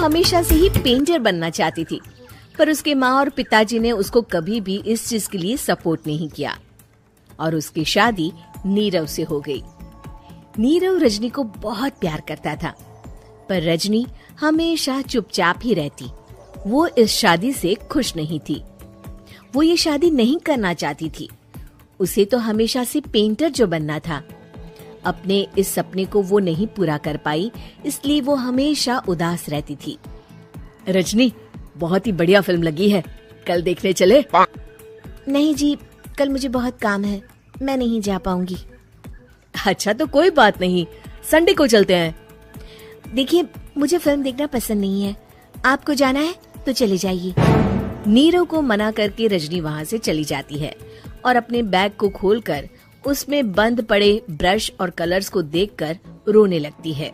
हमेशा से ही पेंटर बनना चाहती थी, पर उसके माँ और पिताजी ने उसको कभी भी इस चीज के लिए सपोर्ट नहीं किया और उसकी शादी नीरव से हो गई। नीरव रजनी को बहुत प्यार करता था, पर रजनी हमेशा चुपचाप ही रहती। वो इस शादी से खुश नहीं थी। वो ये शादी नहीं करना चाहती थी। उसे तो हमेशा से पेंटर जो बनना था। अपने इस सपने को वो नहीं पूरा कर पाई, इसलिए वो हमेशा उदास रहती थी। रजनी, बहुत ही बढ़िया फिल्म लगी है, कल देखने चले? नहीं जी, कल मुझे बहुत काम है, मैं नहीं जा पाऊंगी। अच्छा तो कोई बात नहीं, संडे को चलते हैं। देखिए, मुझे फिल्म देखना पसंद नहीं है, आपको जाना है तो चले जाइए। नीरव को मना करके रजनी वहाँ से चली जाती है और अपने बैग को खोलकर उसमें बंद पड़े ब्रश और कलर्स को देखकर रोने लगती है।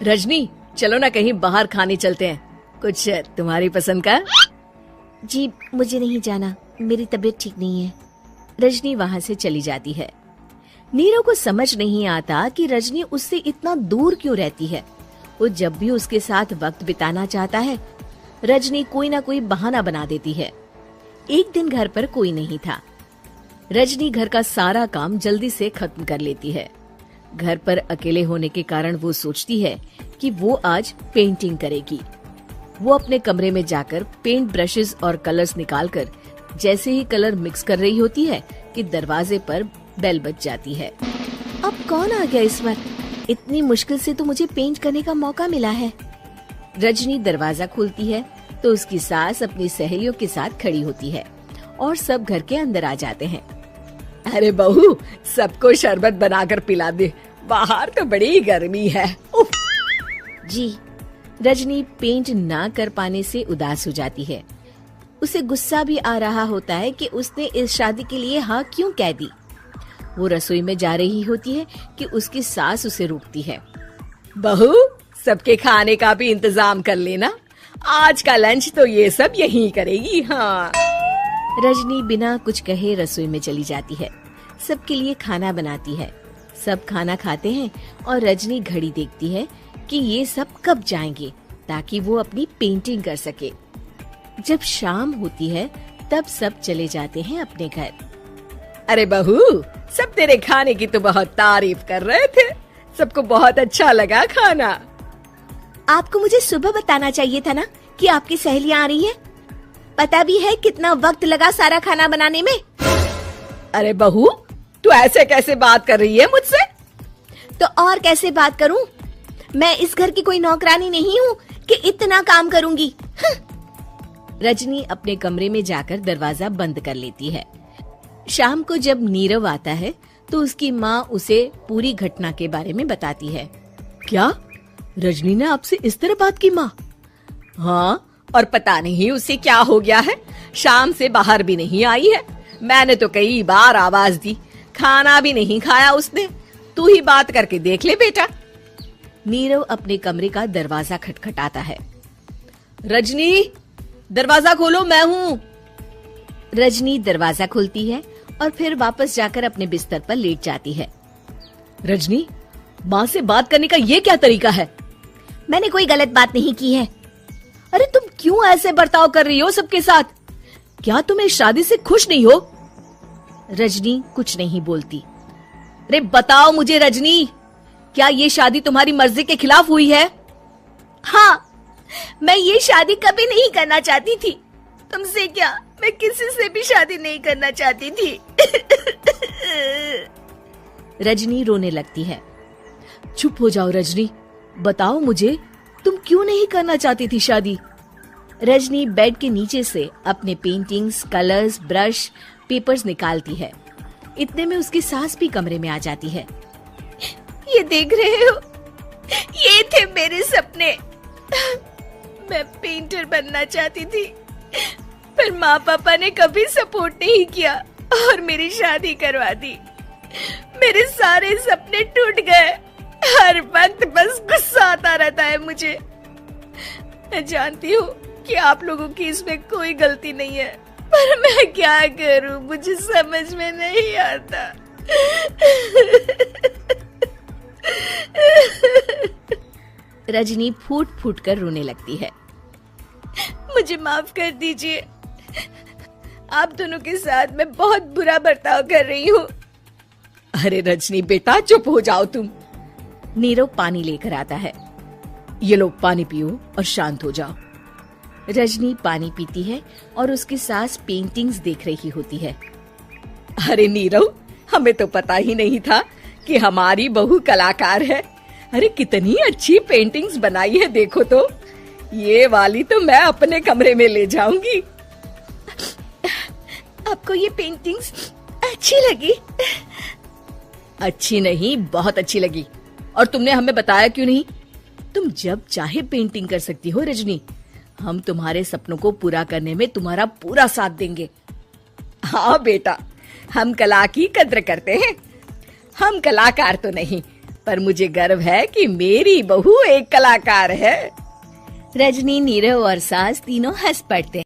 रजनी, चलो ना कहीं बाहर खाने चलते हैं, कुछ तुम्हारी पसंद का। जी, मुझे नहीं जाना, मेरी तबीयत ठीक नहीं है। रजनी वहाँ से चली जाती है। नीरव को समझ नहीं आता कि रजनी उससे इतना दूर क्यों रहती है। वो जब भी उसके साथ वक्त बिताना चाहता है, रजनी कोई ना कोई बहाना बना देती है। एक दिन घर पर कोई नहीं था। रजनी घर का सारा काम जल्दी से खत्म कर लेती है। घर पर अकेले होने के कारण वो सोचती है कि वो आज पेंटिंग करेगी। वो अपने कमरे में जाकर पेंट ब्रशेस और कलर्स निकालकर जैसे ही कलर मिक्स कर रही होती है कि दरवाजे पर बेल बज जाती है। अब कौन आ गया इस वक्त? इतनी मुश्किल से तो मुझे पेंट करने का मौका मिला है। रजनी दरवाजा खोलती है तो उसकी सास अपनी सहेलियों के साथ खड़ी होती है और सब घर के अंदर आ जाते हैं। अरे बहू, सबको शरबत बनाकर पिला दे, बाहर तो बड़ी गर्मी है। उफ। जी। रजनी पेंट ना कर पाने से उदास हो जाती है। उसे गुस्सा भी आ रहा होता है कि उसने इस शादी के लिए हाँ क्यों कह दी। वो रसोई में जा रही होती है कि उसकी सास उसे रोकती है। बहू, सबके खाने का भी इंतजाम कर लेना, आज का लंच तो ये सब यहीं करेगी। हाँ। रजनी बिना कुछ कहे रसोई में चली जाती है। सबके लिए खाना बनाती है। सब खाना खाते हैं और रजनी घड़ी देखती है कि ये सब कब जाएंगे ताकि वो अपनी पेंटिंग कर सके। जब शाम होती है तब सब चले जाते हैं अपने घर। अरे बहू, सब तेरे खाने की तो बहुत तारीफ कर रहे थे, सबको बहुत अच्छा लगा खाना। आपको मुझे सुबह बताना चाहिए था ना कि आपकी सहेलियां आ रही हैं। पता भी है कितना वक्त लगा सारा खाना बनाने में। अरे बहू, तू ऐसे कैसे बात कर रही है मुझसे? तो और कैसे बात करूं? मैं इस घर की कोई नौकरानी नहीं हूँ कि इतना काम करूंगी। रजनी अपने कमरे में जाकर दरवाजा बंद कर लेती है। शाम को जब नीरव आता है तो उसकी माँ उसे पूरी घटना के बारे में बताती है। क्या रजनी ने आपसे इस तरह बात की माँ? हाँ, और पता नहीं उसे क्या हो गया है, शाम से बाहर भी नहीं आई है। मैंने तो कई बार आवाज दी, खाना भी नहीं खाया उसने। तू ही बात करके देख ले बेटा। नीरव अपने कमरे का दरवाजा खटखटाता है। रजनी, दरवाजा खोलो, मैं हूँ। रजनी दरवाजा खोलती है और फिर वापस जाकर अपने बिस्तर पर लेट जाती है। रजनी, माँ से बात करने का ये क्या तरीका है? मैंने कोई गलत बात नहीं की है। अरे तुम क्यों ऐसे बर्ताव कर रही हो सबके साथ? क्या तुम इस शादी से खुश नहीं हो? रजनी कुछ नहीं बोलती। अरे बताओ मुझे रजनी, क्या ये शादी तुम्हारी मर्जी के खिलाफ हुई है? हाँ, मैं ये शादी कभी नहीं करना चाहती थी। तुमसे क्या, मैं किसी से भी शादी नहीं करना चाहती थी। रजनी रोने लगती है। चुप हो जाओ रजनी, बताओ मुझे, तुम क्यों नहीं करना चाहती थी शादी? रजनी बेड के नीचे से अपने पेंटिंग्स, कलर्स, ब्रश, पेपर्स निकालती है। इतने में उसकी सास भी कमरे में आ जाती है। ये देख रहे हो, ये थे मेरे सपने। मैं पेंटर बनना चाहती थी, पर माँ पापा ने कभी सपोर्ट नहीं किया और मेरी शादी करवा दी। मेरे सारे सपने टूट गए। हर वक्त बस गुस्सा आता रहता है मुझे। मैं जानती हूँ कि आप लोगों की इसमें कोई गलती नहीं है, पर मैं क्या करूँ, मुझे समझ में नहीं आता। रजनी फूट फूट कर रोने लगती है। मुझे माफ कर दीजिए, आप दोनों के साथ मैं बहुत बुरा बर्ताव कर रही हूँ। अरे रजनी बेटा, चुप हो जाओ तुम। नीरव पानी लेकर आता है। ये लो पानी पियो और शांत हो जाओ। रजनी पानी पीती है और उसकी सास पेंटिंग्स देख रही होती है। अरे नीरव, हमें तो पता ही नहीं था कि हमारी बहू कलाकार है। अरे कितनी अच्छी पेंटिंग्स बनाई है, देखो तो। ये वाली तो मैं अपने कमरे में ले जाऊंगी। आपको ये पेंटिंग्स अच्छी लगी? अच्छी नहीं, बहुत अच्छी लगी। और तुमने हमें बताया क्यों नहीं? तुम जब चाहे पेंटिंग कर सकती हो रजनी। हम तुम्हारे सपनों को पूरा करने में तुम्हारा पूरा साथ देंगे। हाँ बेटा, हम कला की कद्र करते हैं। हम कलाकार तो नहीं, पर मुझे गर्व है कि मेरी बहू एक कलाकार है। रजनी, नीरव और सास तीनों हंस पड़ते हैं।